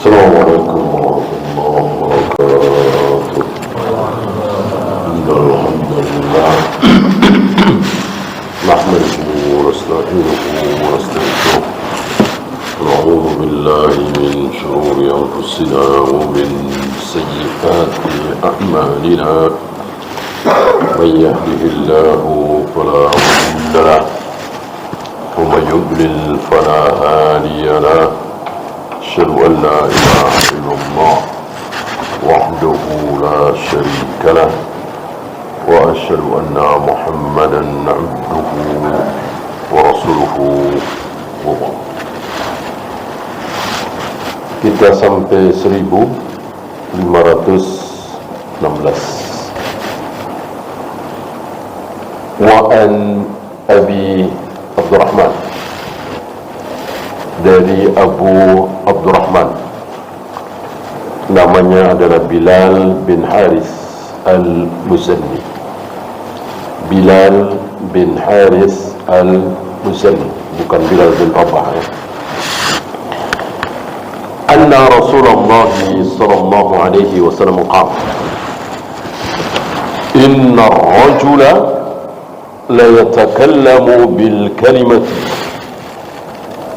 Assalamualaikum warahmatullahi wabarakatuh. Alhamdulillah. Nahmaduhu wa nasta'inuhu wa nastaghfiruh. Na'udzu billahi min shururi anfusina wa min sayyiati a'malina. Man yahdihillahu fala mudilla lahu wa man yudlil fala hadiya lahu. أشهد أن لا إله إلا الله وحده لا شريك له وأشهد أن محمدا عبده ورسوله وبعد. Kita sampai 1516. Wa an Abi Abdurrahman, dari Abu Abdurrahman, namanya adalah Bilal bin Haris al-Muzanni. Bilal bin Haris al-Muzanni, bukan Bilal bin Rabah ya. Anna Rasulullah sallallahu alaihi wasallam qala: Inna ar-rajula la yatakallamu bil kalimati.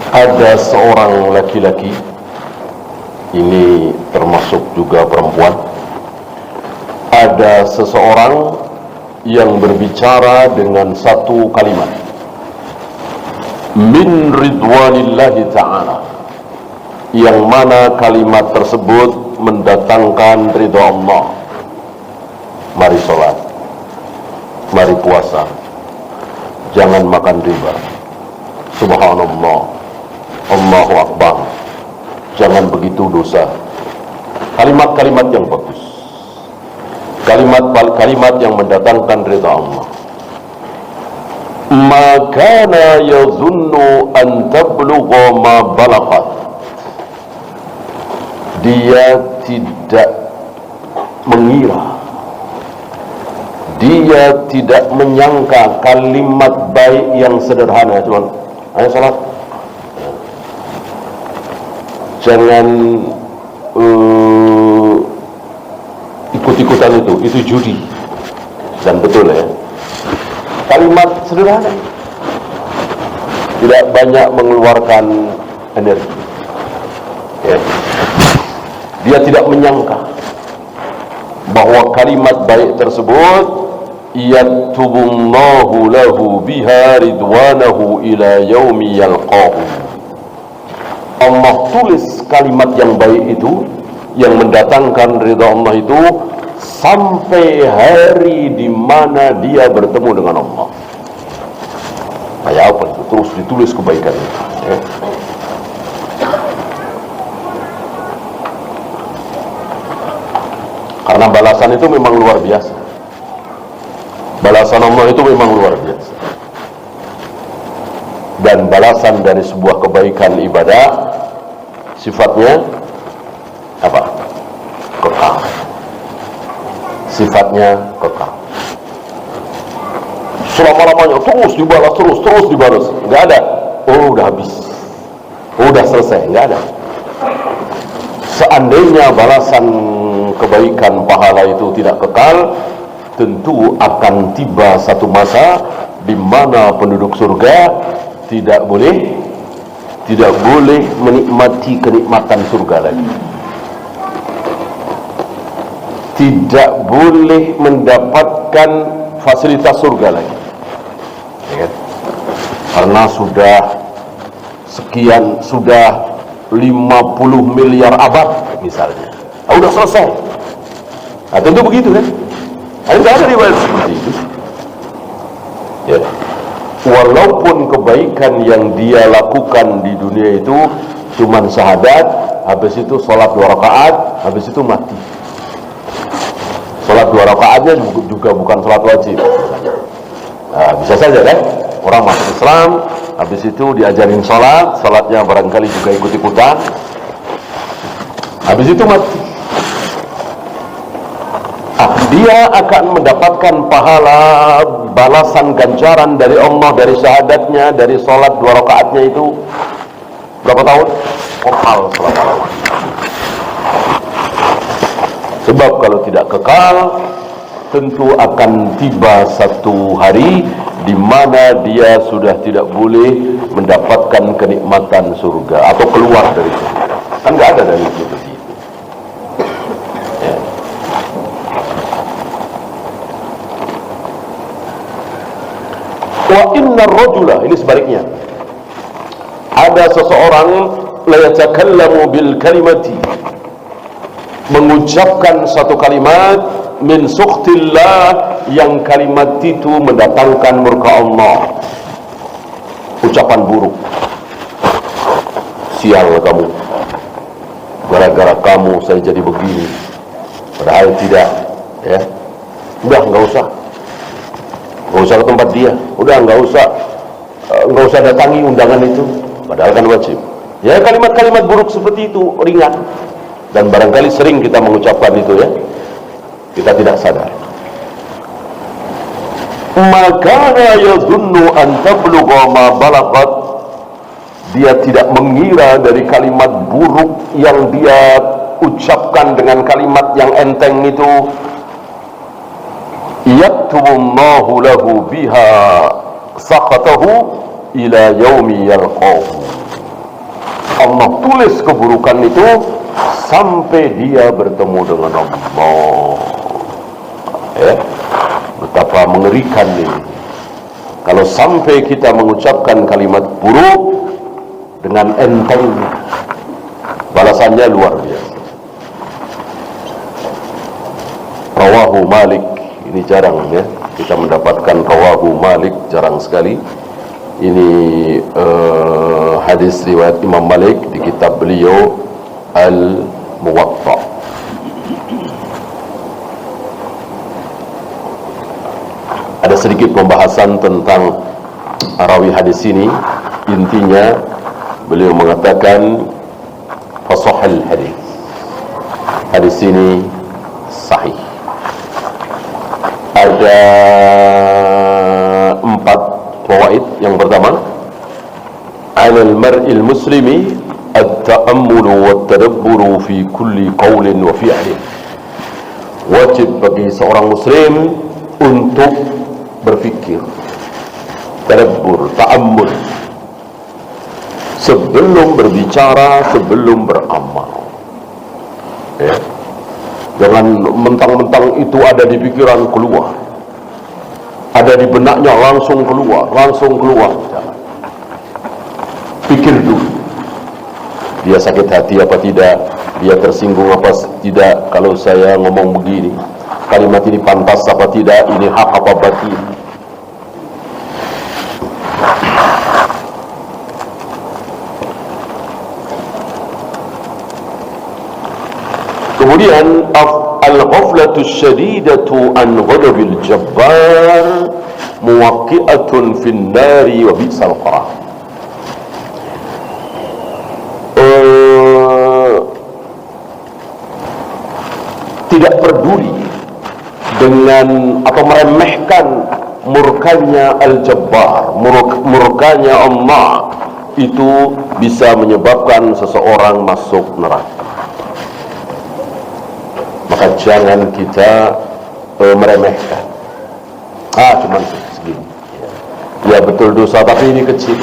Ada seorang laki-laki, ini termasuk juga perempuan, ada seseorang yang berbicara dengan satu kalimat min ridwanillahi ta'ala, yang mana kalimat tersebut mendatangkan ridha Allah. Mari sholat, mari puasa, jangan makan riba, subhanallah, Allahu Akbar, jangan begitu dosa. Kalimat-kalimat yang bagus, kalimat-kalimat yang mendatangkan ridha Allah. Makana yazunnu an tablugha ma balaghat, dia tidak mengira, dia tidak menyangka kalimat baik yang sederhana, cuman ayo salat, jangan ikut-ikutan, itu judi. Dan betul ya, kalimat sederhana, tidak banyak mengeluarkan energi ya. Dia tidak menyangka bahwa kalimat baik tersebut yaktubullahu lahu biha ridwanahu ila yaumi yalqahu. Allah tulis kalimat yang baik itu, yang mendatangkan ridha Allah itu, sampai hari di mana dia bertemu dengan Allah. Kayak apa itu? Terus ditulis kebaikan itu ya. Karena balasan itu memang luar biasa. Balasan Allah itu memang luar biasa. Dan balasan dari sebuah kebaikan ibadah sifatnya apa? Kekal. Sifatnya kekal. Selama-lamanya terus dibalas, terus dibalas. Enggak ada, oh udah habis, oh udah selesai, enggak ada. Seandainya balasan kebaikan pahala itu tidak kekal, tentu akan tiba satu masa di mana penduduk surga tidak boleh menikmati kenikmatan surga lagi, tidak boleh mendapatkan fasilitas surga lagi ya, karena sudah 50 miliar abad misalnya, udah selesai. Nah, tentu begitu kan? Tidak ada riwayat seperti itu ya. Walaupun kebaikan yang dia lakukan di dunia itu cuman syahadat, habis itu sholat 2 rakaat, habis itu mati. Sholat 2 rakaatnya juga bukan sholat wajib. Nah, bisa saja kan orang masuk Islam, habis itu diajarin sholatnya barangkali juga ikut-ikutan, habis itu mati. Dia akan mendapatkan pahala balasan ganjaran dari Allah, dari syahadatnya, dari sholat 2 rakaatnya itu berapa tahun? Total selama-lamanya. Sebab kalau tidak kekal, tentu akan tiba satu hari di mana dia sudah tidak boleh mendapatkan kenikmatan surga atau keluar dari surga. Kan nggak ada dari seperti itu. Ya. Wa inna rajula, ini sebaliknya. Ada seseorang la yatakallamu bil kalimati, mengucapkan satu kalimat min sukhtillah, yang kalimat itu mendatangkan murka Allah. Ucapan buruk. Sial kamu, gara-gara kamu saya jadi begini. Padahal tidak, ya. Udah nggak usah ke tempat dia. Udah nggak usah datangi undangan itu. Padahal kan wajib. Ya, kalimat-kalimat buruk seperti itu ringan. Dan barangkali sering kita mengucapkan itu, ya. Kita tidak sadar. Maka yadhunnu an tablugha ma balagat, dia tidak mengira dari kalimat buruk yang dia ucapkan dengan kalimat yang enteng itu, yaktubullahu lahu biha sakhatahu ila yaumi yalqahu. Allah tulis keburukan itu sampai dia bertemu dengan Allah. Ya, betapa mengerikan ini. Kalau sampai kita mengucapkan kalimat buruk dengan enteng, balasannya luar biasa. Rawahu Malik, ini jarang, ya, kita mendapatkan rawahu Malik, jarang sekali. Ini hadis riwayat Imam Malik di kitab beliau Al-Muwatta. Ada sedikit pembahasan tentang rawi hadis ini. Intinya beliau mengatakan fasahal hadis. Hadis ini sahih. Ada 4 fawaid. Yang pertama, 'alal mar'il muslimi at-ta'ammulu wat-tadabburu fi kulli qawlin wa fi'lin. Wajib bagi seorang muslim untuk berfikir, tadabbur, ta'ammul, sebelum berbicara, sebelum beramal. Ya. Jangan mentang-mentang itu ada di pikiran keluar, ada di benaknya langsung keluar. Jangan. Pikir dulu. Dia sakit hati apa tidak? Dia tersinggung apa tidak kalau saya ngomong begini? Kalimat ini pantas apa tidak? Ini hak apa batil? Kemudian al-ghaflatu syadidatu an ghadabil jabbar muwaqqi'atun fin nari wa bi'sal qarar. Tidak peduli dengan atau meremehkan murkanya Al-Jabbar, murkanya Allah, itu bisa menyebabkan seseorang masuk neraka. Maka jangan kita meremehkan. Cuman segini. Ya betul dosa, tapi ini kecil.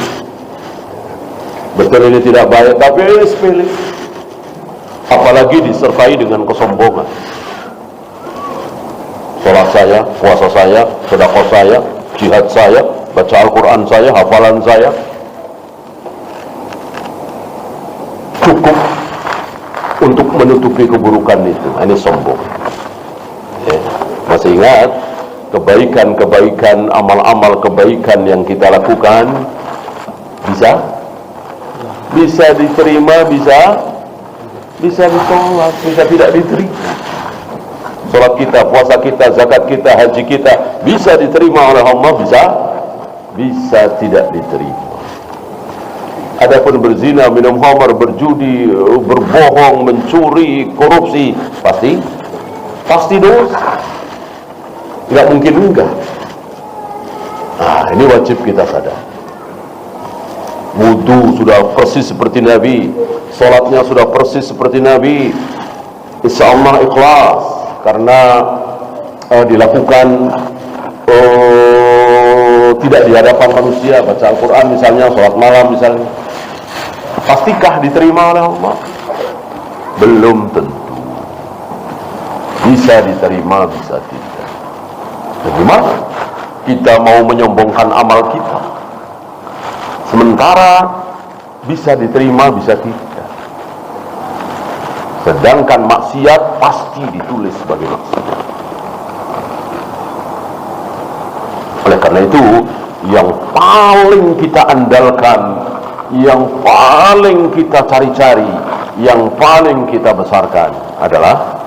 Betul ini tidak baik, tapi ini sepele. Apalagi disertai dengan kesombongan. Salat saya, puasa saya, sedekah saya, jihad saya, baca Al-Quran saya, hafalan saya, cukup untuk menutupi keburukan itu. Ini sombong. Ya. Masih ingat kebaikan-kebaikan, amal-amal kebaikan yang kita lakukan bisa diterima, bisa ditolak, bisa tidak diterima. Salat kita, puasa kita, zakat kita, haji kita bisa diterima oleh Allah, bisa tidak diterima. Adapun berzina, minum khamar, berjudi, berbohong, mencuri, korupsi, pasti dosa. Tidak mungkin enggak. Ini wajib kita sadar. Wudu sudah persis seperti Nabi, salatnya sudah persis seperti Nabi, insya Allah ikhlas karena dilakukan tidak di hadapan manusia, baca Al-Quran misalnya, sholat malam misalnya, pastikah diterima oleh Allah? Belum tentu. Bisa diterima, bisa tidak. Bagaimana kita mau menyombongkan amal kita sementara bisa diterima, bisa tidak? Sedangkan maksiat pasti ditulis sebagai maksiat. Oleh karena itu, yang paling kita andalkan, yang paling kita cari-cari, yang paling kita besarkan adalah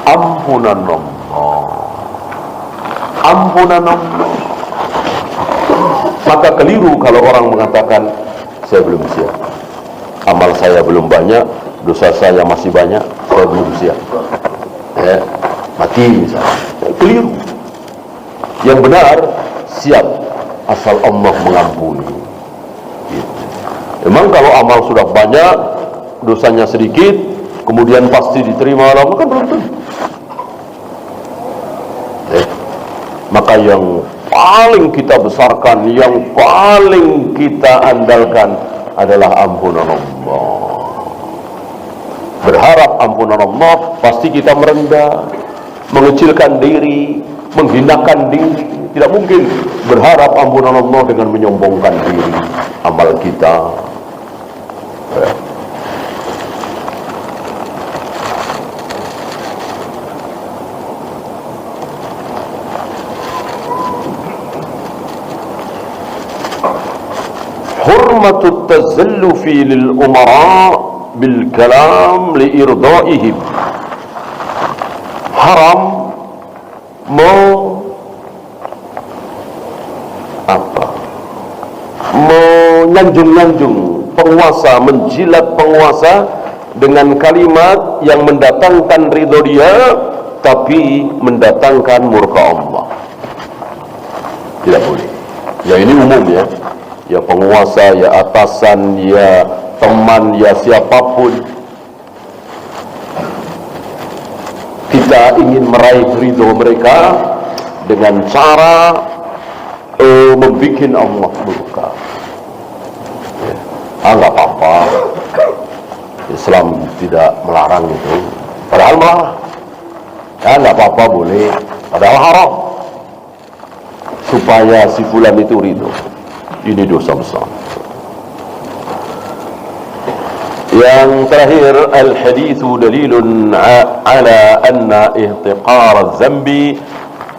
ampunan Allah. Ampunan Allah. Maka keliru kalau orang mengatakan saya belum siap, amal saya belum banyak, dosa saya masih banyak, saya belum siap, ya, mati misalnya. Keliru. Yang benar, siap asal Allah mengampuni. Gitu. Memang kalau amal sudah banyak, dosanya sedikit, kemudian pasti diterima Allah, maka belum tentu. Maka yang paling kita besarkan, yang paling kita andalkan adalah ampunan Allah. Berharap ampunan Allah, pasti kita merendah, mengecilkan diri, menghinakan diri. Tidak mungkin berharap ampunan Allah dengan menyombongkan diri amal kita. Hurmatut tazallufi lil umara bil kalam li irdaihim. Haram menyanjung-nyanjung penguasa, menjilat penguasa dengan kalimat yang mendatangkan ridho dia tapi mendatangkan murka Allah. Tidak boleh. Ya ini umum ya. Ya penguasa, ya atasan, ya teman, ya siapapun. Kita ingin meraih ridho mereka dengan cara membuat Allah murka. Ya. Nggak apa-apa. Islam tidak melarang itu. Padahal melarang. Ya nggak apa-apa boleh. Padahal haram. Supaya si fulan itu ridho. Ini dosa besar. Yang terakhir, al-hadithu dalilun ala anna ihtiqar az-zambi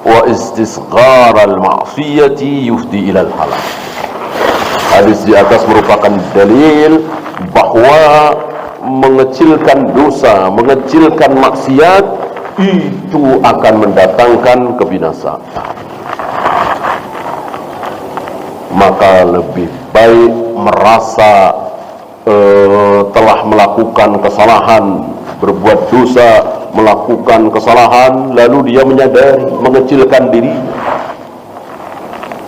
wa istisghar al-ma'siyati yufdi ila al-halal. Hadis di atas merupakan dalil bahwa mengecilkan dosa, mengecilkan maksiat itu akan mendatangkan kebinasaan. Maka lebih baik merasa telah melakukan kesalahan, berbuat dosa, melakukan kesalahan, lalu dia menyadari, mengecilkan diri,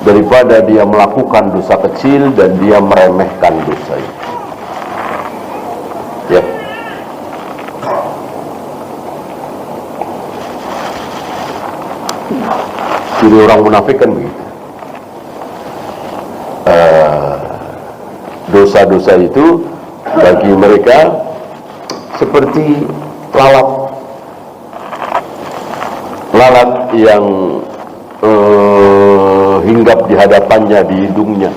daripada dia melakukan dosa kecil dan dia meremehkan dosa itu. Ya. Jadi orang munafik kan begitu. Dosa-dosa itu bagi mereka seperti lalat yang hinggap di hadapannya, di hidungnya.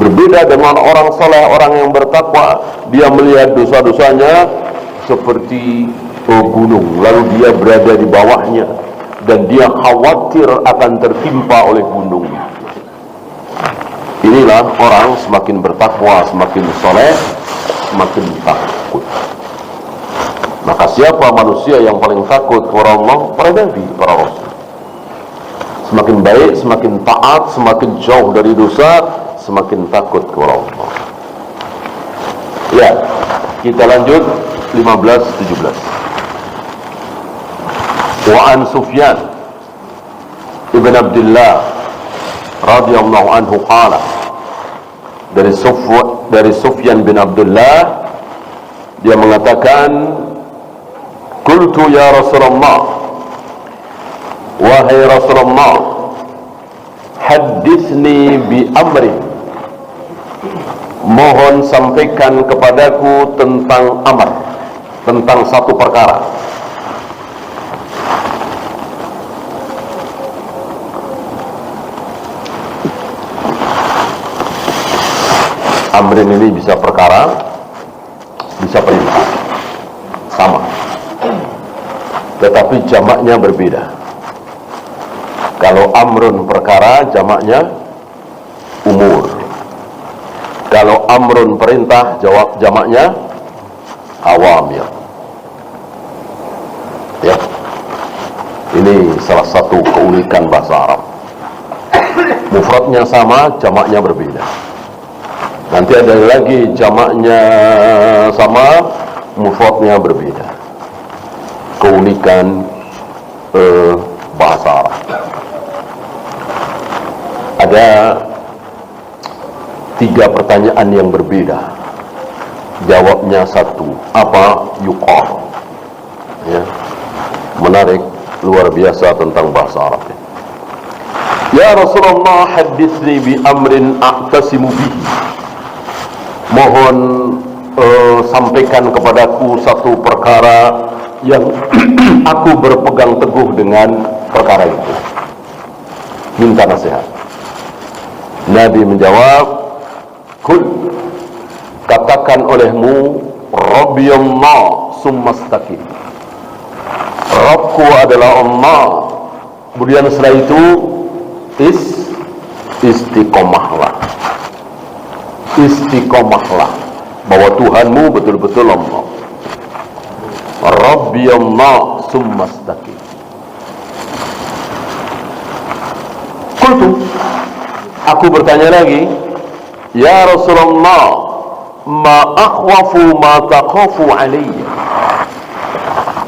Berbeda dengan orang saleh, orang yang bertakwa, dia melihat dosa-dosanya seperti gunung, lalu dia berada di bawahnya dan dia khawatir akan tertimpa oleh gunung. Inilah orang semakin bertakwa, semakin soleh, semakin takut. Maka siapa manusia yang paling takut kepada Allah? Para nabi, para rasul. Semakin baik, semakin taat, semakin jauh dari dosa, semakin takut kepada Allah. Ya, kita lanjut 15-17. Wa an Sufyan ibn Abdullah radhiyallahu anhu qala, dari Sufyan bin Abdullah Dia mengatakan, "Qultu ya Rasulullah, wahai Rasulullah, haditsni bi amri, mohon sampaikan kepadaku tentang amar, tentang satu perkara." Amrin ini bisa perkara, bisa perintah, sama, tetapi jamaknya berbeda. Kalau amrun perkara, jamaknya umur. Kalau amrun perintah, jamaknya awamir. Ya, ini salah satu keunikan bahasa Arab. Mufradnya sama, jamaknya berbeda. Nanti ada lagi jamaknya sama, mufradnya berbeda. Keunikan bahasa Arab. Ada 3 pertanyaan yang berbeda. Jawabnya satu. Apa? Yuqal. Ya. Menarik, luar biasa tentang bahasa Arab. Ya Rasulullah, haditsni bi amrin a'tasimu bihi. Mohon sampaikan kepadaku satu perkara yang aku berpegang teguh dengan perkara itu. Minta nasihat. Nabi menjawab, "Kul, katakan olehmu, Rabbiyallah summastaqim. Rabbku adalah Allah." Kemudian setelah itu istiqomahlah. Istiqomahlah bahwa Tuhanmu betul-betul Allah. Rabbiyallah summastaqim. Qultu, aku bertanya lagi, ya Rasulullah, ma akhwafu ma takhafu alayya.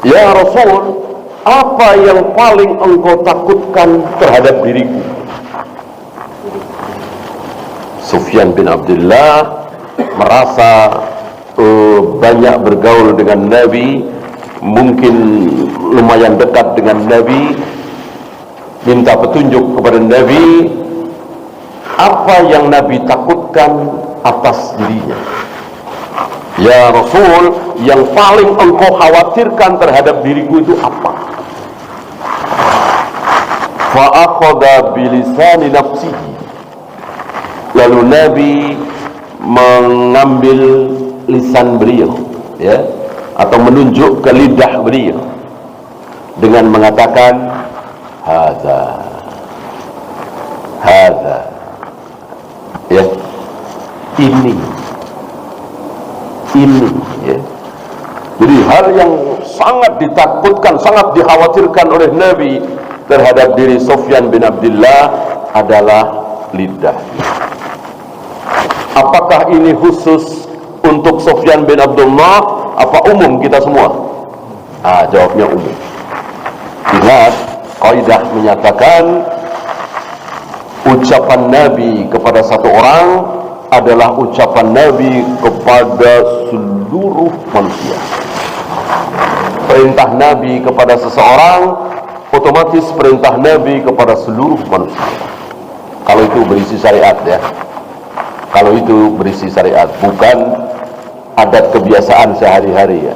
Ya Rasul, apa yang paling engkau takutkan terhadap diriku? Sufyan bin Abdullah merasa banyak bergaul dengan Nabi, mungkin lumayan dekat dengan Nabi, minta petunjuk kepada Nabi, apa yang Nabi takutkan atas dirinya. Ya Rasul, yang paling engkau khawatirkan terhadap diriku itu apa? Fa'akhadha bilisani nafsihi. Lalu Nabi mengambil lisan beliau, ya, atau menunjuk ke lidah beliau dengan mengatakan, hadza, ya, ini, ya. Jadi hal yang sangat ditakutkan, sangat dikhawatirkan oleh Nabi terhadap diri Sufyan bin Abdullah adalah lidah. Apakah ini khusus untuk Sufyan bin Abdullah, apa umum kita semua? Jawabnya umum. Ingat, kaidah menyatakan ucapan Nabi kepada satu orang adalah ucapan Nabi kepada seluruh manusia. Perintah Nabi kepada seseorang otomatis perintah Nabi kepada seluruh manusia. Kalau itu berisi syariat, ya. Kalau itu berisi syariat, bukan adat kebiasaan sehari-hari, ya.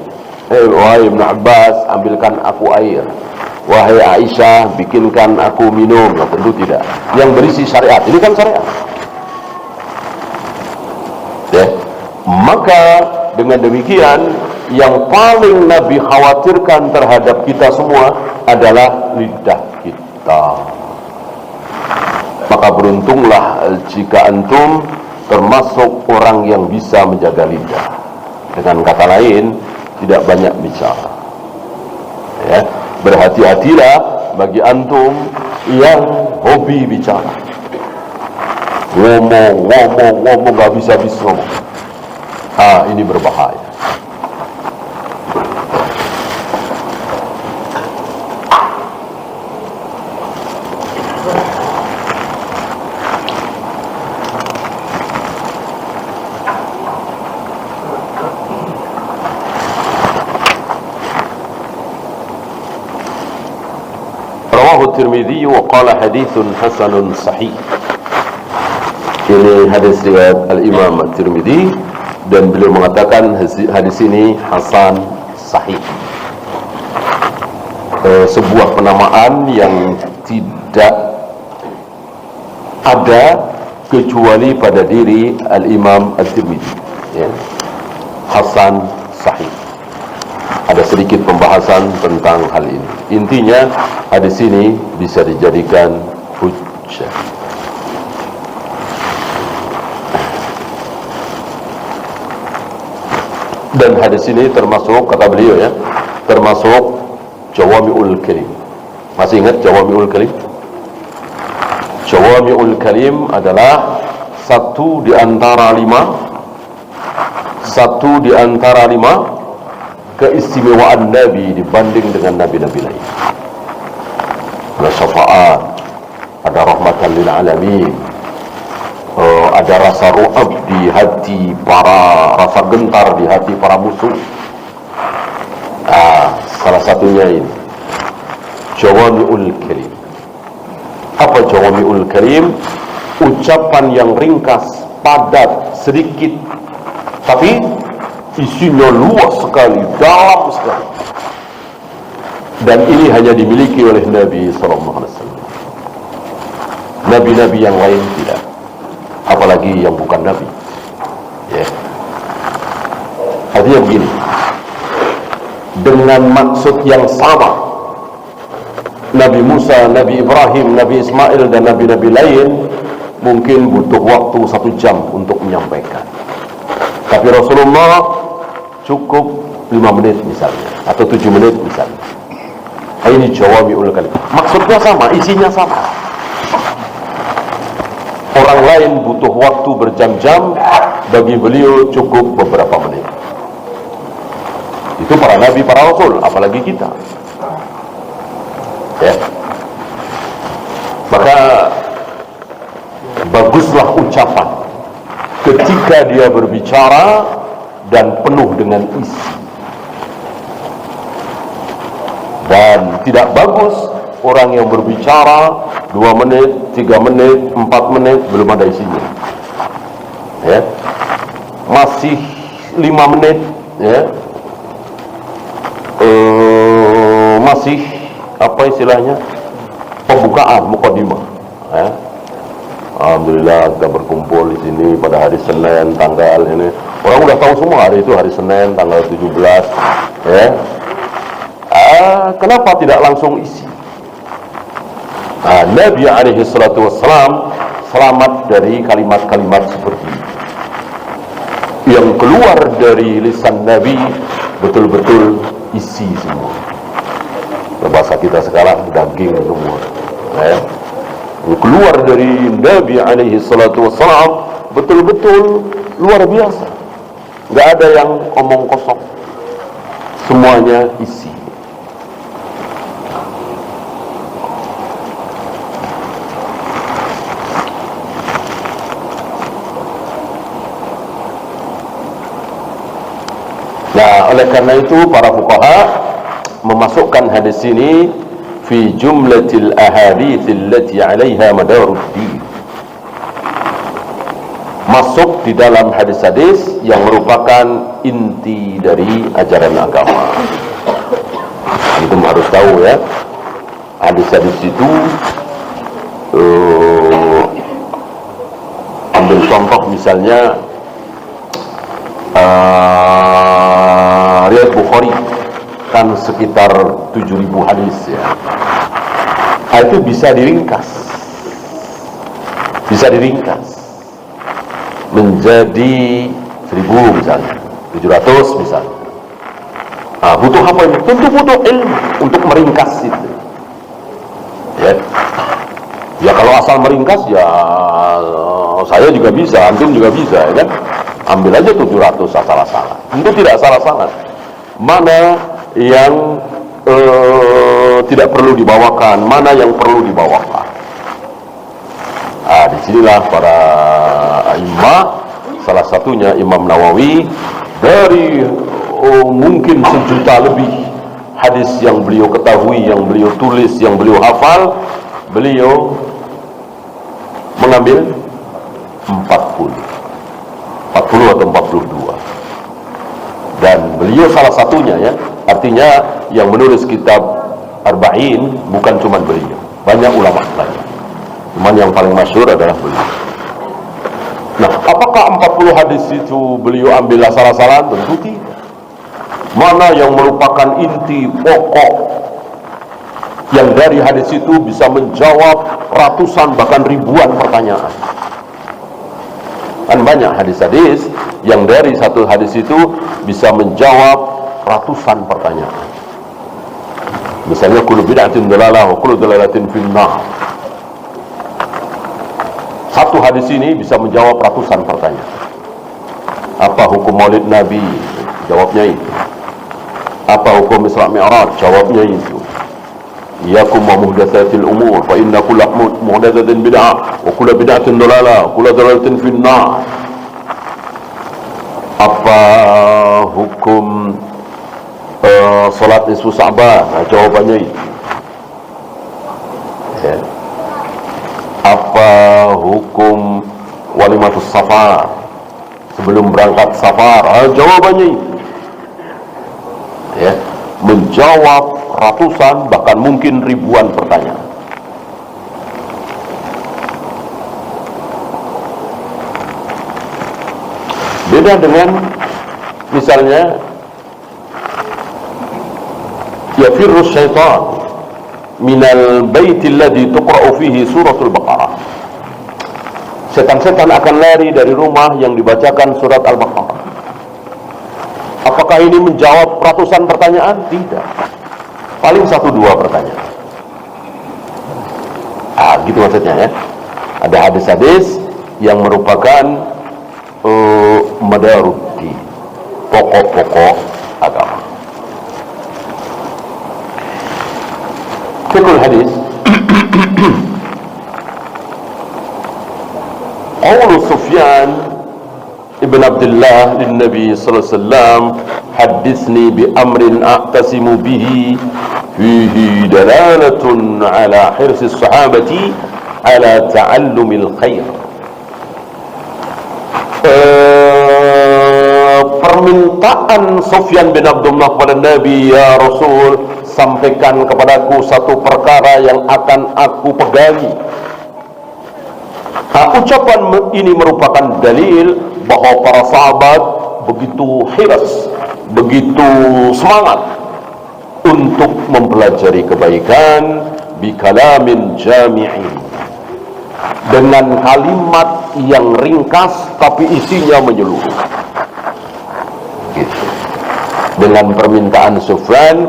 Wahai Ibn Abbas, ambilkan aku air. Wahai Aisyah, bikinkan aku minum. Nah, tentu tidak. Yang berisi syariat, ini kan syariat. Ya. Maka dengan demikian, yang paling Nabi khawatirkan terhadap kita semua adalah lidah kita. Maka beruntunglah jika antum termasuk orang yang bisa menjaga lidah. Dengan kata lain, tidak banyak bicara. Ya, berhati-hatilah bagi antum yang hobi bicara. Ngomong, gak bisa-bisa ngomong. Ini berbahaya. At-Tirmidzi wa qala haditsun hasanun sahih. Ini hadis riwayat Al-Imam At-Tirmidzi dan beliau mengatakan hadis ini hasan sahih. Sebuah penamaan yang tidak ada kecuali pada diri Al-Imam At-Tirmidzi, ya. Hasan sahih. Ada sedikit pembahasan tentang hal ini. Intinya hadis ini bisa dijadikan hujjah. Dan hadis ini termasuk, kata beliau ya, termasuk Jawami'ul Kalim. Masih ingat Jawami'ul Kalim? Jawami'ul Kalim adalah satu di antara lima keistimewaan Nabi dibanding dengan Nabi-Nabi lain. Ada syafaat, ada rahmatan lil alamin, ada rasa ru'ab di hati rasa gentar di hati para musuh. Salah satunya ini Jawami'ul Kalim. Apa Jawami'ul Kalim? Ucapan yang ringkas, padat, sedikit, tapi isinya luas sekali, dalam sekali. Dan ini hanya dimiliki oleh Nabi SAW. Nabi-nabi yang lain tidak, apalagi yang bukan Nabi, ya. Artinya begini, dengan maksud yang sama, Nabi Musa, Nabi Ibrahim, Nabi Ismail dan Nabi-Nabi lain mungkin butuh waktu 1 jam untuk menyampaikan, tapi Rasulullah cukup 5 menit misalnya, atau 7 menit misalnya. Ini Jawami'ul Kalim. Maksudnya sama, isinya sama. Orang lain butuh waktu berjam-jam, bagi beliau cukup beberapa menit. Itu para nabi, para rasul, apalagi kita, ya. Maka baguslah ucapan ketika dia berbicara dan penuh dengan isi. Dan tidak bagus orang yang berbicara 2 menit, 3 menit, 4 menit belum ada isinya, ya. Masih 5 menit, ya, masih apa istilahnya, pembukaan, muqaddimah, ya. Alhamdulillah kita berkumpul di sini pada hari Senin tanggal ini. Orang udah tahu semua hari itu hari Senin tanggal 17, ya. Kenapa tidak langsung isi? Nabi alaihi salatu wassalam selamat dari kalimat-kalimat seperti ini. Yang keluar dari lisan Nabi betul-betul isi semua. Bahasa kita sekarang daging semua, ya. Keluar dari Nabi alaihi salatu wassalam betul-betul luar biasa. Nggak ada yang omong kosong, semuanya isi. Nah, oleh karena itu para fuqaha memasukkan hadis ini fi jumlatil ahadits allati 'alaiha madaruddin. Masuk di dalam hadis-hadis yang merupakan inti dari ajaran agama. Itu harus tahu, ya. Hadis-hadis itu ambil contoh misalnya riwayat Bukhari kan sekitar 7.000 hadis, ya. Itu bisa diringkas menjadi 1.000 misalnya, 700 misalnya. Butuh apa ini? Tentu butuh ilmu untuk meringkas itu, ya. Ya kalau asal meringkas, ya saya juga bisa, antum juga bisa, ya kan? Ambil aja 700 asal-asalan. Tentu tidak salah-salah. Mana yang tidak perlu dibawakan, mana yang perlu dibawakan. Disinilah para imam, salah satunya Imam Nawawi, dari mungkin 1 juta lebih hadis yang beliau ketahui, yang beliau tulis, yang beliau hafal, beliau mengambil 40 atau 42. Dan beliau salah satunya, ya. Artinya yang menulis kitab Arba'in bukan cuma beliau, banyak ulama lain. Cuman yang paling masyhur adalah beliau. Nah, apakah 40 hadis itu beliau ambil asal-asalan? Tentu tidak. Mana yang merupakan inti pokok yang dari hadis itu bisa menjawab ratusan bahkan ribuan pertanyaan. Kan banyak hadis-hadis yang dari satu hadis itu bisa menjawab ratusan pertanyaan. Misalnya kullu bid'atin dalalah wa kullu dalalatin finnar. Satu hadis ini bisa menjawab ratusan pertanyaan. Apa hukum maulid Nabi? Jawabnya itu. Apa hukum Isra Mi'raj? Jawabnya itu. Iyakum wa muhdatsatil umur fa inna kulla muhdatsatin bid'ah wa kullu bid'atin dalalah wa kullu dalalatin finnar. Apa hukum salat nisfu Sa'ban? Nah, jawabannya itu. Ya. Apa hukum walimatus safar? Sebelum berangkat safar? Nah, jawabannya itu. Ya, menjawab ratusan bahkan mungkin ribuan pertanyaan. Beda dengan misalnya yafirru syaitan minal baiti alladhi tuqra'u fihi suratul Baqarah. Setan-setan akan lari dari rumah yang dibacakan surat Al-Baqarah. Apakah ini menjawab ratusan pertanyaan? Tidak. Paling 1-2 pertanyaan. Gitu maksudnya, ya. Ada hadis-hadis yang merupakan madaruddin, pokok-pokok agama. Fiqhul hadis. Qaul Sufyan ibn Abdullah lin Nabi sallallahu alaihi wasallam, hadithni bi amrin a'tasimu bihi fihi dalalatun ala hirsi sahabati ala ta'allumil khair. Permintaan Sufyan bin Abdullah kepada Nabi, ya Rasul, sampaikan kepadaku satu perkara yang akan aku pegangi. Ucapan ini merupakan dalil bahwa para sahabat begitu hiras, begitu semangat untuk mempelajari kebaikan bi kalamin jami'in, dengan kalimat yang ringkas tapi isinya menyeluruh. Gitu. Dengan permintaan Sufyan,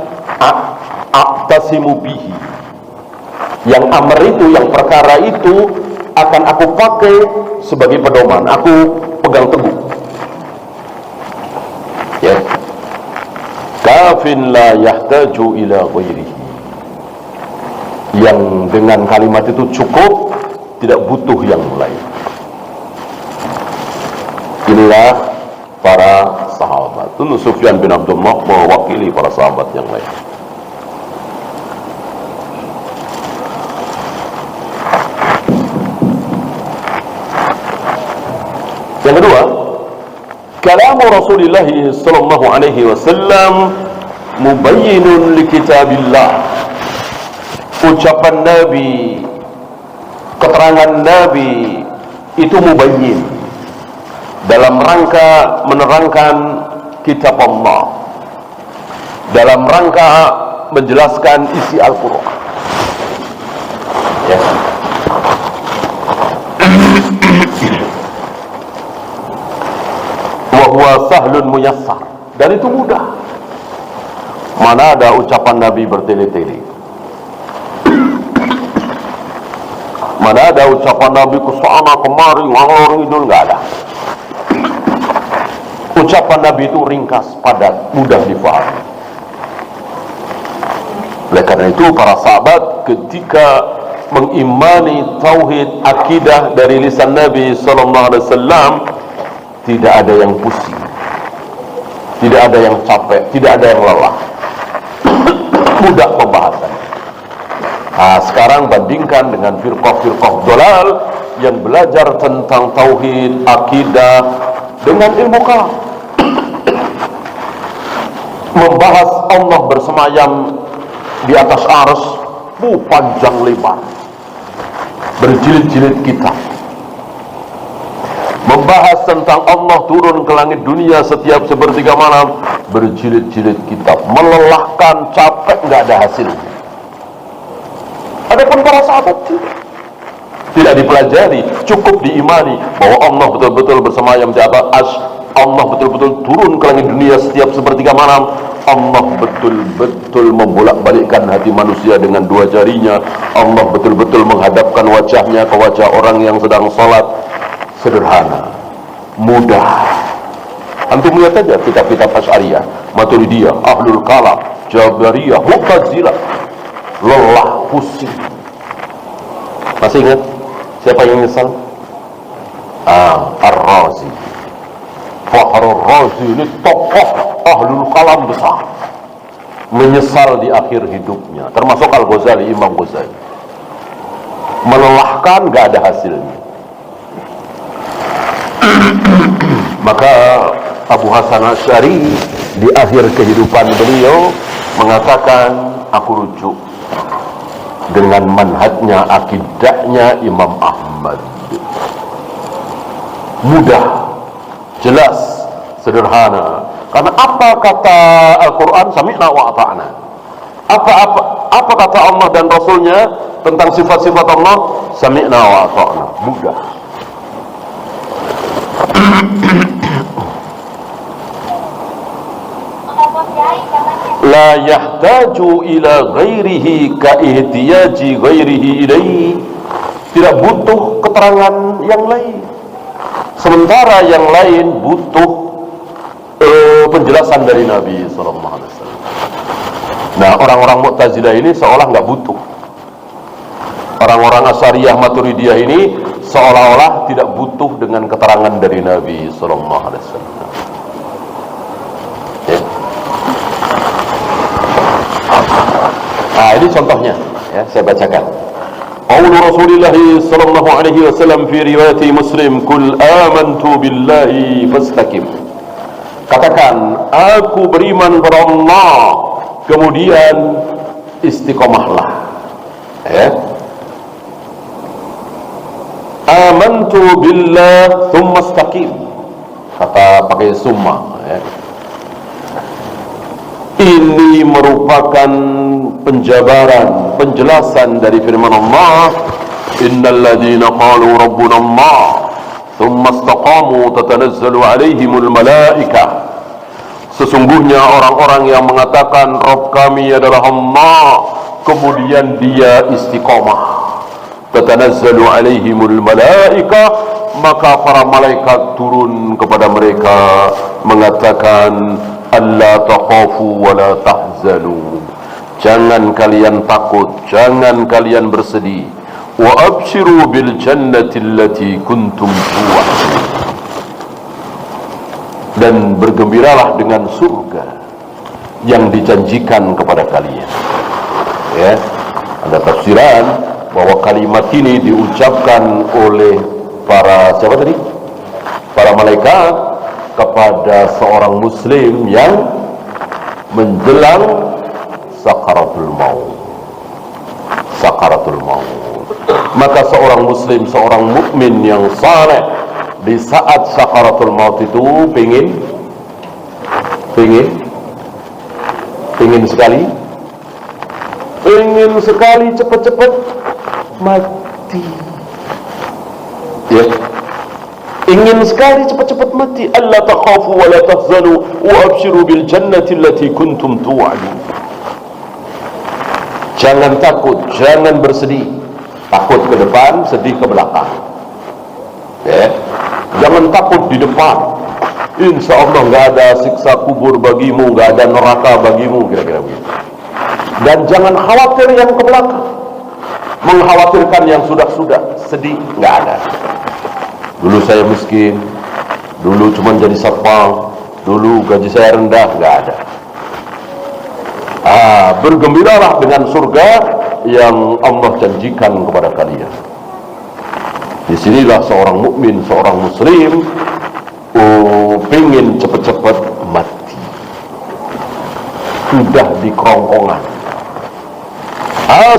a'tasimu bihi, yang amr itu, yang perkara itu akan aku pakai sebagai pedoman, aku pegang teguh. Ya. Kafin la yahtaju ila ghairihi, yang dengan kalimat itu cukup, tidak butuh yang lain. Inilah para sahabat. Tentu Sufyan bin Abdullah mewakili para sahabat yang lain. Yang kedua, kalamu Rasulullah sallallahu alaihi wasallam mubayyinun li kitabillah. Ucapan Nabi, keterangan Nabi itu mubayyin, dalam rangka menerangkan kitab Allah, dalam rangka menjelaskan isi Al-Quran. Ya. Wa sahlun muyassar, dan itu mudah. Mana ada ucapan Nabi bertele-tele, mana ada ucapan Nabi kesana kemari ngalor ngidul, nggak ada. Ucapan Nabi itu ringkas, padat, mudah difahami. Oleh karena itu para sahabat ketika mengimani tauhid akidah dari lisan Nabi sallallahu alaihi wasallam, tidak ada yang pusing, tidak ada yang capek, tidak ada yang lelah. mudah pembahasan. Nah, sekarang bandingkan dengan firqah-firqah dolal yang belajar tentang tauhid, akidah dengan ilmu kalam. Membahas Allah bersemayam di atas arsy, panjang lebar, berjilid-jilid kitab. Membahas tentang Allah turun ke langit dunia setiap sepertiga malam, berjilid-jilid kitab, melelahkan, capek, nggak ada hasilnya. Adapun para sahabat tidak dipelajari, cukup diimani bahwa Allah betul-betul bersemayam di atas arsy, Allah betul-betul turun ke langit dunia setiap sepertiga malam, Allah betul-betul membolak-balikkan hati manusia dengan dua jarinya, Allah betul-betul menghadapkan wajahnya ke wajah orang yang sedang sholat. Sederhana, mudah. Antum lihat aja kitab-kitab Asy'ariyah, Maturidiyah, Ahlul Kalam, Jabariyah, Mu'tazilah, lelah, pusing. Masih ingat siapa yang menyesal? Ar-Razi. Fakhrul Razi ini tokoh Ahlul Kalam besar, menyesal di akhir hidupnya. Termasuk Al-Ghazali, Imam Ghazali. Melelahkan, gak ada hasilnya. Maka Abu Hasan Asy'ari di akhir kehidupan beliau mengatakan, aku rujuk dengan manhajnya, akidahnya Imam Ahmad. Mudah, jelas, sederhana. Karena apa kata Al-Quran? Sami'na wa ata'na. Apa kata Allah dan Rasulnya tentang sifat-sifat Allah? Sami'na wa ata'na. Mudah. La yahtaju ila ghairihi ka ihtiyaji ghairihi ilaihi. Tidak butuh keterangan yang lain, sementara yang lain butuh penjelasan dari Nabi SAW. Nah, orang-orang Mu'tazilah ini seolah nggak butuh. Orang-orang Asy'ariyah, Maturidiyah ini seolah-olah tidak butuh dengan keterangan dari Nabi SAW. Ya. Nah, ini contohnya, ya, saya bacakan. Qaulu Rasulullah sallallahu alaihi wasallam fi riwayat Muslim, "Qul amantu billahi fastaqim." Katakan, aku beriman kepada Allah, kemudian istiqomahlah. Ya. Amantu billah thumma istaqim. Kata pakai summa, ya. Ini merupakan penjabaran, penjelasan dari firman Allah, innal ladzina qalu rabbuna Allah thumma istaqamu tatanazzalu alaihimul malaikah. Sesungguhnya orang-orang yang mengatakan Rabb kami adalah Allah, kemudian dia istiqomah, tatanazzalu alaihimul malaikah, maka para malaikat turun kepada mereka mengatakan, alla takhafu wa la tahzanu. Jangan kalian takut, jangan kalian bersedih. Wa abshiru bil jannati allati kuntum tu'adun. Dan bergembiralah dengan surga yang dijanjikan kepada kalian. Ya, ada tafsiran bahwa kalimat ini diucapkan oleh para siapa tadi? Para malaikat kepada seorang muslim yang menjelang sakaratul maut. Sakaratul maut. Maka seorang muslim, seorang mukmin yang saleh di saat sakaratul maut itu pengen sekali cepat-cepat mati. Ya. Ingin sekali cepat-cepat mati. Alla takhafu wa la tahzanu wa abshiru bil jannati allati kuntum tu'adun. Jangan takut, jangan bersedih. Takut ke depan, sedih ke belakang. Ya. Jangan takut di depan. Insya Allah nggak ada siksa kubur bagimu, nggak ada neraka bagimu, kira-kira begitu. Dan jangan khawatir yang ke belakang. Mengkhawatirkan yang sudah-sudah, sedih, nggak ada. Dulu saya miskin, dulu cuma jadi satpam, dulu gaji saya rendah, nggak ada. Bergembiralah dengan surga yang Allah janjikan kepada kalian. Disinilah seorang mukmin, seorang muslim pengen cepat-cepat mati, sudah di kerongkongan.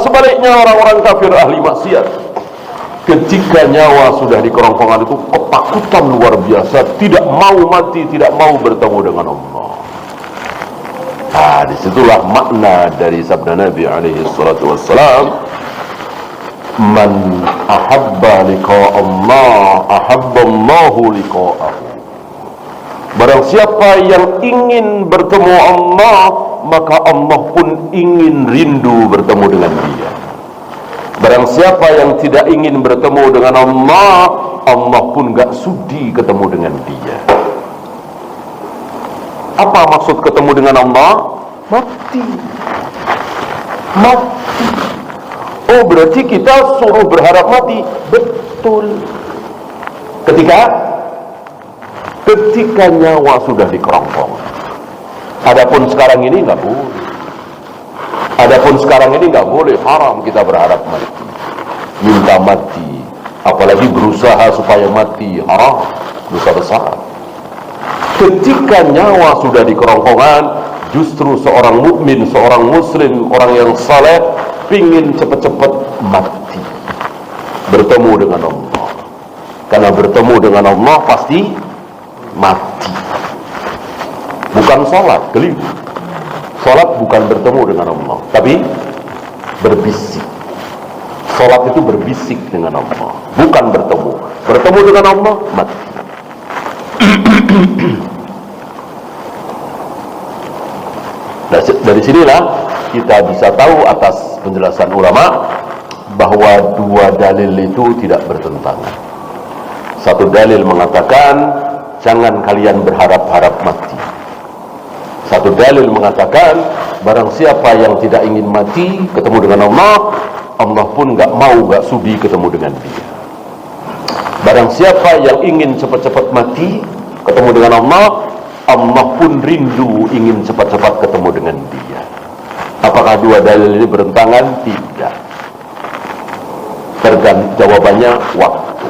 Sebaliknya orang-orang kafir ahli maksiat, ketika nyawa sudah di kerongkongan itu ketakutan luar biasa, tidak mau mati, tidak mau bertemu dengan Allah. Disitulah makna dari sabda Nabi alaihi salatu wassalam, man ahabba liqa Allah ahabba Allahu liqa'ahu. Barang siapa yang ingin bertemu Allah, maka Allah pun ingin rindu bertemu dengan dia. Barang siapa yang tidak ingin bertemu dengan Allah, Allah pun gak sudi ketemu dengan dia. Apa maksud ketemu dengan Allah? Mati. Oh, berarti kita suruh berharap mati. Betul. Ketika nyawa sudah di kerongkongan. Adapun sekarang ini nggak boleh. Haram kita berharap mati, minta mati, apalagi berusaha supaya mati. Haram, dosa besar. Ketika nyawa sudah di kerongkongan, justru seorang mukmin, seorang muslim, orang yang saleh pingin cepat-cepat mati, bertemu dengan Allah. Karena bertemu dengan Allah pasti mati. Bukan sholat, keliru. Sholat bukan bertemu dengan Allah, tapi berbisik. Sholat itu berbisik dengan Allah, bukan bertemu. Bertemu dengan Allah, mati. Dari sinilah kita bisa tahu atas penjelasan ulama bahwa dua dalil itu tidak bertentangan. Satu dalil mengatakan jangan kalian berharap-harap mati. Satu dalil mengatakan barang siapa yang tidak ingin mati ketemu dengan Allah, Allah pun gak sudi ketemu dengan dia. Barang siapa yang ingin cepat-cepat mati ketemu dengan Allah, Allah pun rindu ingin cepat-cepat ketemu dengan dia. Apakah dua dalil ini bertentangan? Tidak. Jawabannya waktu.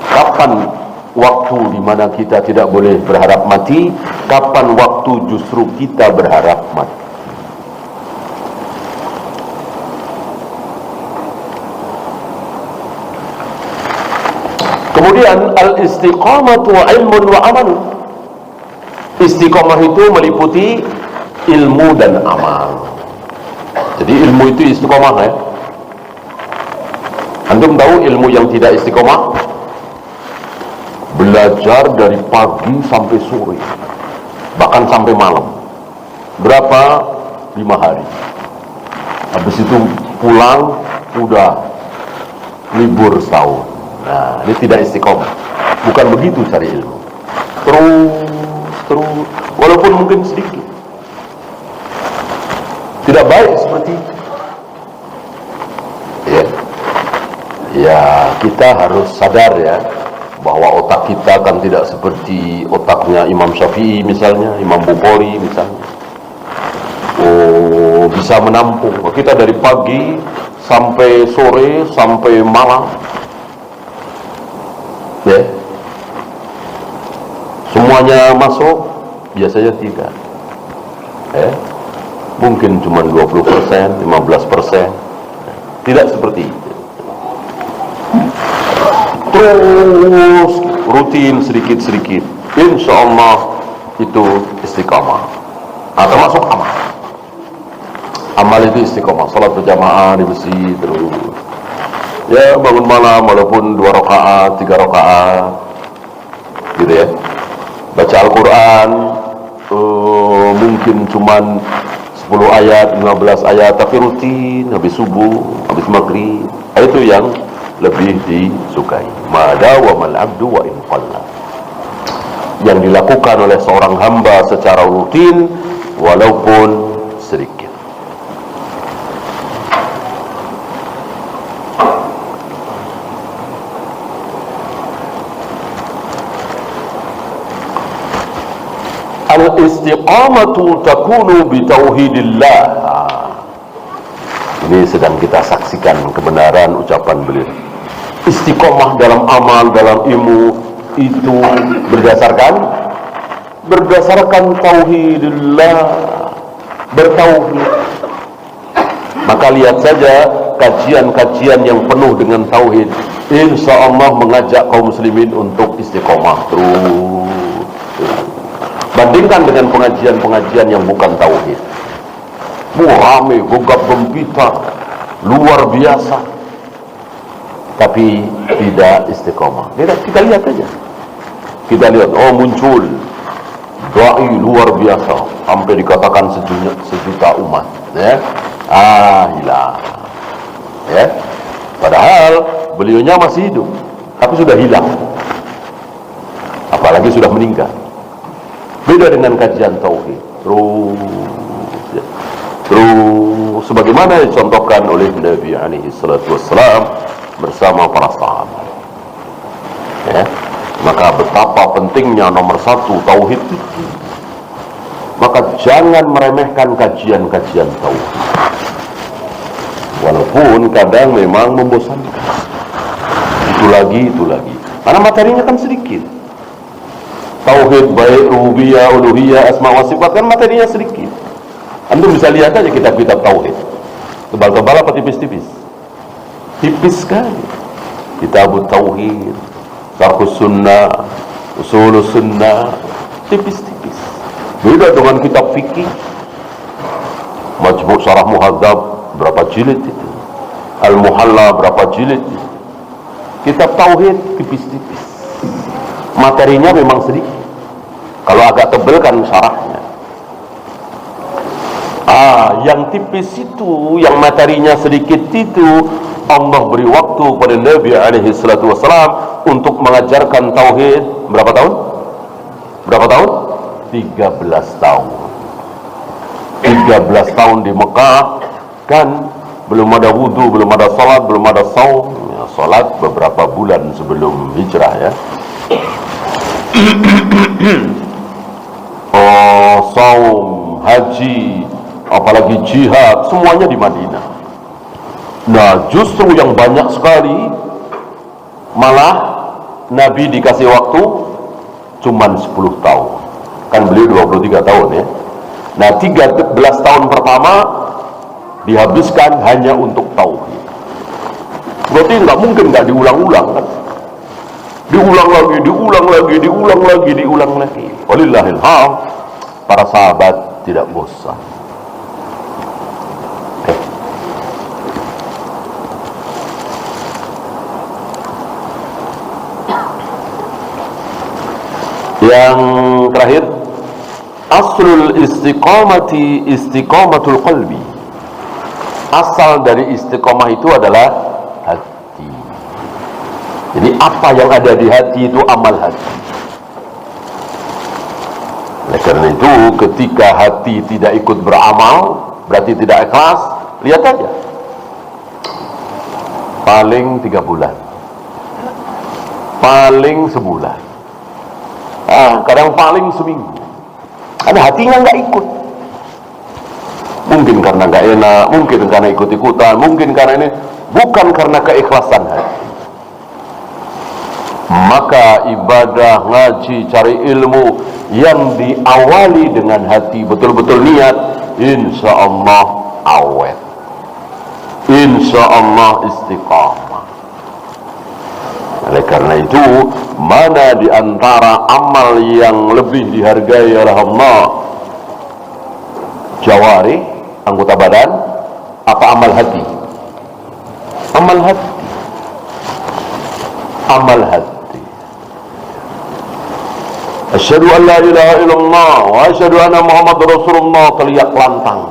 Kapan waktu di mana kita tidak boleh berharap mati? Kapan waktu justru kita berharap mati? Kemudian al-istiqamatu ilmun wa amal. Istiqamah itu meliputi ilmu dan amal. Jadi ilmu itu istiqamah ya. Antum tahu ilmu yang tidak istiqamah? Belajar dari pagi sampai sore, bahkan sampai malam. Berapa? 5 hari. Habis itu pulang, udah libur setahun. Nah, ini tidak istiqamah. Bukan begitu cari ilmu. Terus, walaupun mungkin sedikit. Tidak baik seperti itu. Ya, kita harus sadar ya, bahwa otak kita kan tidak seperti otaknya Imam Syafi'i misalnya, Imam Bukhari misalnya. Bisa menampung. Kita dari pagi sampai sore, sampai malam. Ya. Semuanya masuk, biasanya tidak. Mungkin cuma 20%, 15%. Tidak seperti itu. Terus rutin sedikit-sedikit, insya Allah itu istiqamah. Termasuk amal itu istiqamah. Salat berjamaah di masjid terus. Ya, bangun malam walaupun 2 rakaat, 3 rakaat, gitu ya. Baca Al-Quran mungkin cuman 10 ayat, 15 ayat, tapi rutin habis subuh, habis maghrib. Itu yang lebih disukai. Mada wa mal abdu wa in qalla. Yang dilakukan oleh seorang hamba secara rutin walaupun sedikit. Al-istiqamatu takunu bitauhidillah. Ini sedang kita saksikan kebenaran ucapan beliau. Istiqomah dalam amal, dalam ilmu itu berdasarkan tauhidillah, bertauhid. Maka lihat saja kajian-kajian yang penuh dengan tauhid, insya Allah mengajak kaum muslimin untuk istiqomah terus. Bandingkan dengan pengajian-pengajian yang bukan tauhid, rame, gogak gempita, luar biasa, tapi tidak istiqomah. Kita lihat aja. Kita lihat, oh muncul dai luar biasa, sampai dikatakan sejuta umat, ya. Hilang, ya. Padahal beliaunya masih hidup, tapi sudah hilang, apalagi sudah meninggal. Beda dengan kajian tauhid, terus sebagaimana dicontohkan oleh Nabi alaihi salatu wassalam bersama para sahabat, ya. Maka betapa pentingnya nomor satu tauhid itu. Maka jangan meremehkan kajian-kajian tauhid, walaupun kadang memang membosankan. Itu lagi, karena materinya kan sedikit. Tauhid baik rububiyah, uluhiyah, asma wa sifat kan materinya sedikit. Antum bisa lihat aja kitab-kitab tauhid, tebal-tebal apa tipis-tipis? Tipis sekali. Kitab tauhid, Syarhus sunnah, Usulus sunnah, tipis-tipis. Beda dengan kitab fikih, Majmu' Syarah Muhadzab berapa jilid itu, Al-Muhalla berapa jilid itu. Kitab tauhid tipis-tipis, materinya memang sedikit. Kalau agak tebal kan syarahnya. Yang tipis itu, yang materinya sedikit itu, Allah beri waktu pada Nabi alaihi salatu wassalam untuk mengajarkan tauhid berapa tahun? 13 tahun. 13 tahun di Mekah kan, belum ada wudu, belum ada salat, belum ada saum. Ya, salat beberapa bulan sebelum hijrah, ya. Saum, haji, apalagi jihad, semuanya di Madinah. Nah, justru yang banyak sekali malah Nabi dikasih waktu cuman 10 tahun. Kan beliau 23 tahun, ya. Nah, 13 tahun pertama dihabiskan hanya untuk tauhid. Berarti nggak mungkin nggak diulang-ulang, kan? Diulang lagi. Walillahil hamd, para sahabat tidak bosan. Yang terakhir, aslul istiqamati istiqamatul qalbi. Asal dari istiqamah itu adalah hati. Jadi apa yang ada di hati itu amal hati. Oleh karena itu, ketika hati tidak ikut beramal, berarti tidak ikhlas. Lihat aja, paling 3 bulan, paling sebulan, kadang paling seminggu, karena hatinya nggak ikut. Mungkin karena nggak enak, mungkin karena ikut-ikutan, mungkin karena ini, bukan karena keikhlasan hati. Maka ibadah, ngaji, cari ilmu yang diawali dengan hati betul-betul niat, insya Allah awet, insya Allah istiqamah. Oleh karena itu, mana di antara amal yang lebih dihargai oleh Allah? Jawari, anggota badan, apa amal hati? Amal hati. Amal hati. Asyhadu an la ilaha illallah wa asyhadu anna Muhammad Rasulullah, teriak lantang.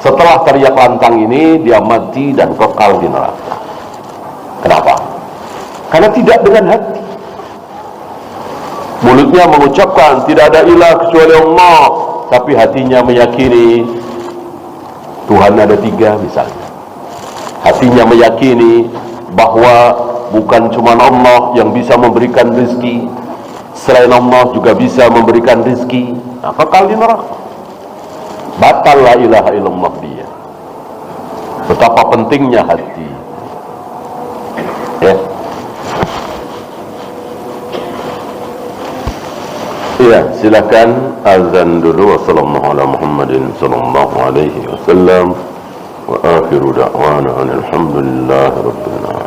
Setelah teriak lantang ini, dia mati dan kekal di neraka. Kenapa? Karena tidak dengan hati. Mulutnya mengucapkan tidak ada ilah kecuali Allah, tapi hatinya meyakini Tuhan ada 3 misalnya. Hatinya meyakini bahwa bukan cuma Allah yang bisa memberikan rezeki, selain Allah juga bisa memberikan rezeki, kekal di neraka. Batal la ilaha illallah dia. Betapa pentingnya hati. Ya. Iya, silakan azan dulu. Wassalamualaikum ala Muhammadin sallallahu alaihi wasallam wa akhiru da'wana alhamdulillahi rabbil alamin.